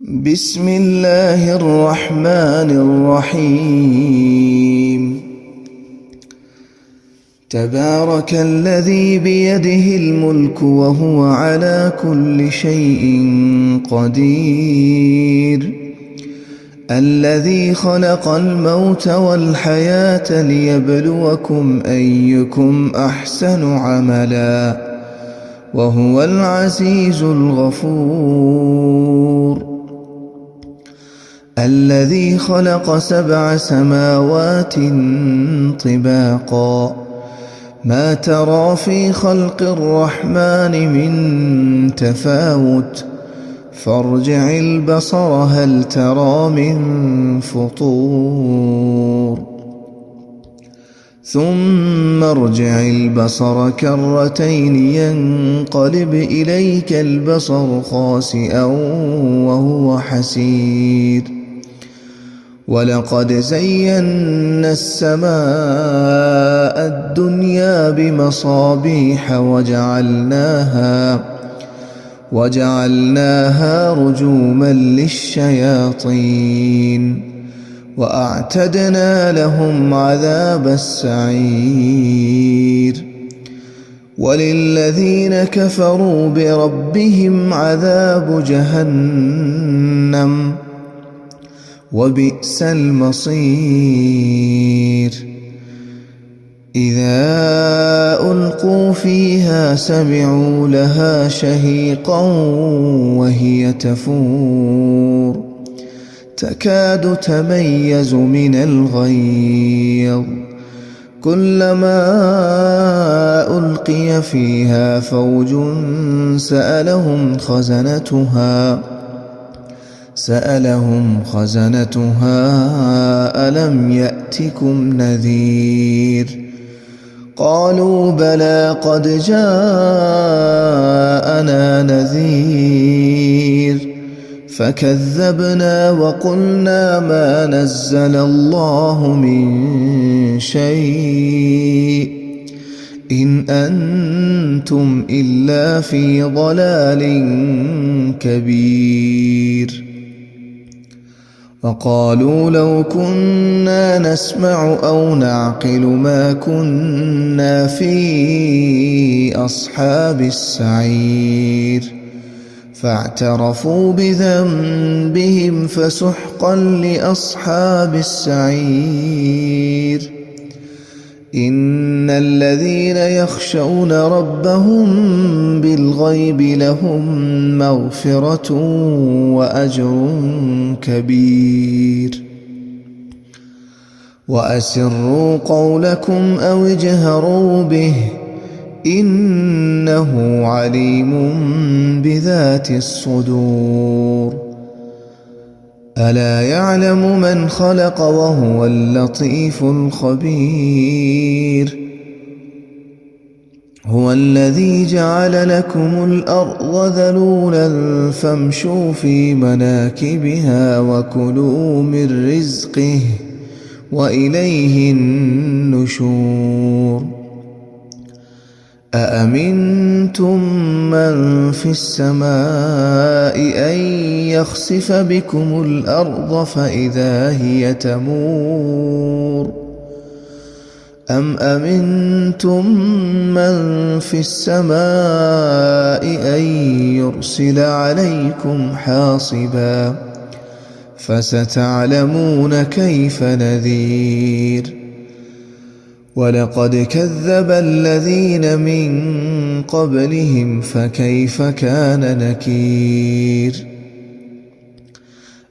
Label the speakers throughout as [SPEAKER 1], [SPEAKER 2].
[SPEAKER 1] بسم الله الرحمن الرحيم. تبارك الذي بيده الملك وهو على كل شيء قدير، الذي خلق الموت والحياة ليبلوكم أيكم أحسن عملا، وهو العزيز الغفور. الذي خلق 7 سماوات طباقا، ما ترى في خلق الرحمن من تفاوت، فارجع البصر هل ترى من فطور، ثم ارجع البصر كرتين ينقلب إليك البصر خاسئا وهو حسير. ولقد زينا السماء الدنيا بمصابيح وجعلناها رجوما للشياطين، وأعتدنا لهم عذاب السعير. وللذين كفروا بربهم عذاب جهنم، وبئس المصير. إذا ألقوا فيها سمعوا لها شهيقا وهي تفور، تكاد تميز من الغيظ، كلما ألقي فيها فوج سألهم خزنتها ألم يأتكم نذير؟ قالوا بلى قد جاءنا نذير، فكذبنا وقلنا ما نزل الله من شيء إن أنتم إلا في ضلال كبير. وقالوا لو كنا نسمع أو نعقل ما كنا في أصحاب السعير، فاعترفوا بذنبهم فسحقا لأصحاب السعير. إن الذين يخشون ربهم بالغيب لهم مغفرة وأجر كبير. وأسروا قولكم أو اجهروا به إنه عليم بذات الصدور. ألا يعلم من خلق وهو اللطيف الخبير. هو الذي جعل لكم الأرض ذلولا فامشوا في مناكبها وكلوا من رزقه وإليه النشور. أأمنتم من في السماء أن يخسف بكم الأرض فإذا هي تمور، أم أمنتم من في السماء أن يرسل عليكم حاصبا، فستعلمون كيف نذير. ولقد كذب الذين من قبلهم فكيف كان نكير.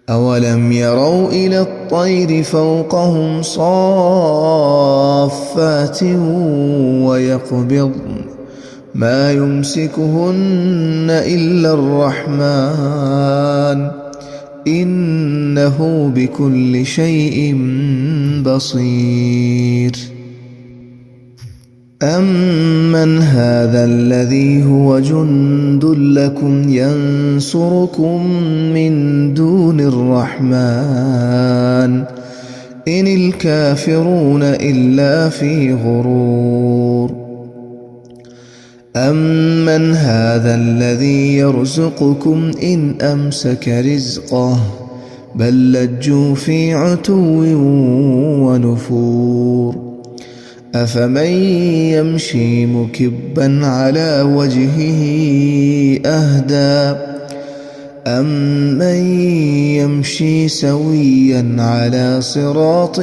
[SPEAKER 1] أولم يروا إلى الطير فوقهم صافات ويقبضن ما يمسكهن إلا الرحمن إنه بكل شيء بصير. أمن هذا الذي هو جند لكم ينصركم من دون الرحمن إن الكافرون إلا في غرور. أَمَّنْ هَذَا الَّذِي يَرْزُقُكُمْ إِنْ أَمْسَكَ رِزْقَهُ بَل لَّجُّوا فِي عُتُوٍّ وَنُفُورٍ أَفَمَن يَمْشِي مُكِبًّا عَلَى وَجْهِهِ أَهْدَىٰ أَمَّن يَمْشِي سَوِيًّا عَلَىٰ صِرَاطٍ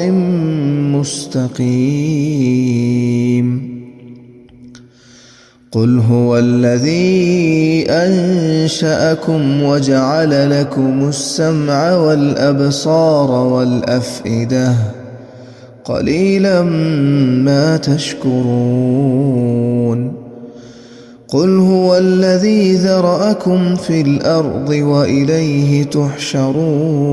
[SPEAKER 1] مُّسْتَقِيمٍ قُلْ هُوَ الَّذِي أَنشَأَكُمْ وَجَعَلَ لَكُمُ السَّمْعَ وَالْأَبْصَارَ وَالْأَفْئِدَةَ قَلِيلًا مَّا تَشْكُرُونَ قُلْ هُوَ الَّذِي ذَرَأَكُمْ فِي الْأَرْضِ وَإِلَيْهِ تُحْشَرُونَ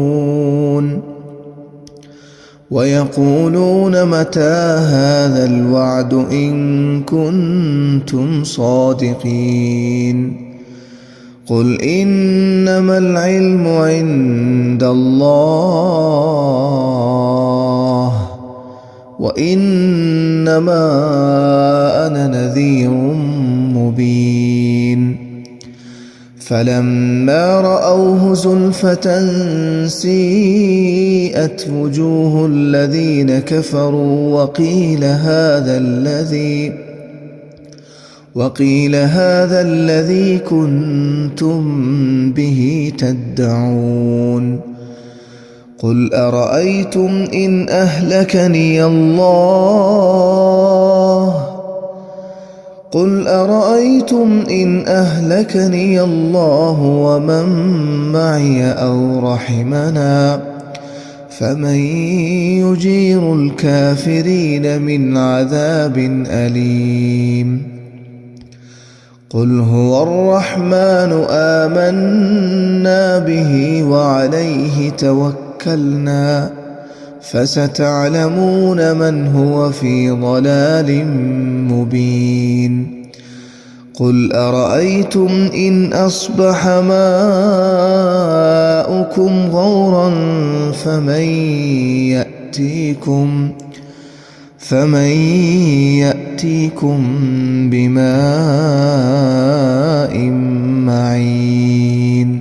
[SPEAKER 1] وَيَقُولُونَ مَتَىٰ هَٰذَا الْوَعْدُ إِن كُنتُمْ صَادِقِينَ قُلْ إِنَّمَا الْعِلْمُ عِندَ اللَّهِ وَإِنَّمَا أَنَا نَذِيرٌ مُّبِينٌ فَلَمَّا رَأَوْهُ زُلْفَةً سِيئَتْ وُجُوهُ الَّذِينَ كَفَرُوا وَقِيلَ هَٰذَا الَّذِي كُنتُم بِهِ تَدَّعُونَ قُلْ أَرَأَيْتُمْ إِنْ أَهْلَكَنِيَ اللَّهُ وَمَن مَّعِيَ أَوْ رَحِمَنَا فَمَن يُجِيرُ الْكَافِرِينَ مِنْ عَذَابٍ أَلِيمٍ قُلْ هُوَ الرَّحْمَٰنُ آمَنَّا بِهِ وَعَلَيْهِ تَوَكَّلْنَا فَسَتَعْلَمُونَ مَنْ هُوَ فِي ضَلَالٍ مُّبِينٍ قُلْ أَرَأَيْتُمْ إِنْ أَصْبَحَ مَاؤُكُمْ غَوْرًا فَمَن يَأْتِيكُم بِمَاءٍ مَّعِينٍ